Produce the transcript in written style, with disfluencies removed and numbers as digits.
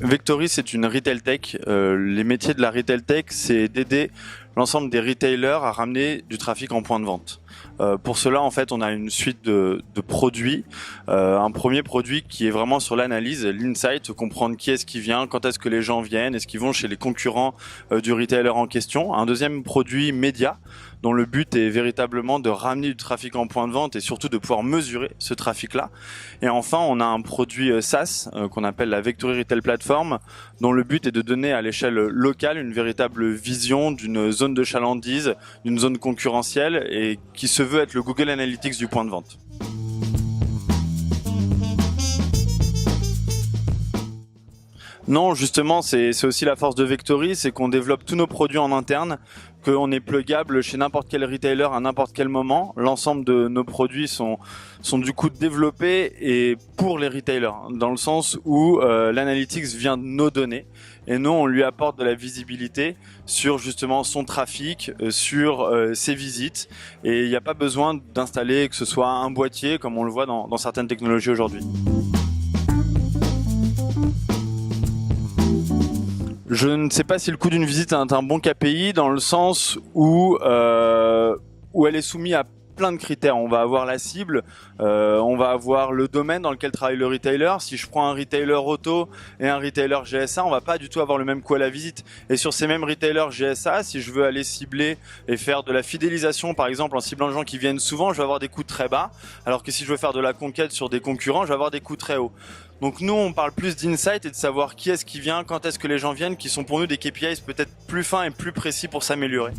Vectory, c'est une retail tech. Les métiers de la retail tech, c'est d'aider l'ensemble des retailers à ramener du trafic en point de vente. Pour cela, en fait, on a une suite de produits. Un premier produit qui est vraiment sur l'analyse, l'insight, comprendre qui est-ce qui vient, quand est-ce que les gens viennent, est-ce qu'ils vont chez les concurrents du retailer en question. Un deuxième produit média, dont le but est véritablement de ramener du trafic en point de vente et surtout de pouvoir mesurer ce trafic-là. Et enfin, on a un produit SaaS qu'on appelle la Vectory Retail Platform, dont le but est de donner à l'échelle locale une véritable vision d'une zone de chalandise, d'une zone concurrentielle et qui se veut être le Google Analytics du point de vente. Non, justement, c'est aussi la force de Vectory, c'est qu'on développe tous nos produits en interne, qu'on est plugable chez n'importe quel retailer à n'importe quel moment. L'ensemble de nos produits sont du coup développés et pour les retailers, dans le sens où l'analytics vient de nos données et nous on lui apporte de la visibilité sur justement son trafic, sur ses visites, et il n'y a pas besoin d'installer que ce soit un boîtier comme on le voit dans certaines technologies aujourd'hui. Je ne sais pas si le coût d'une visite est un bon KPI dans le sens où elle est soumise à plein de critères. On va avoir la cible, on va avoir le domaine dans lequel travaille le retailer. Si je prends un retailer auto et un retailer GSA, on va pas du tout avoir le même coût à la visite. Et sur ces mêmes retailers GSA, si je veux aller cibler et faire de la fidélisation, par exemple, en ciblant les gens qui viennent souvent, je vais avoir des coûts très bas. Alors que si je veux faire de la conquête sur des concurrents, je vais avoir des coûts très hauts. Donc nous, on parle plus d'insight et de savoir qui est-ce qui vient, quand est-ce que les gens viennent, qui sont pour nous des KPIs peut-être plus fins et plus précis pour s'améliorer.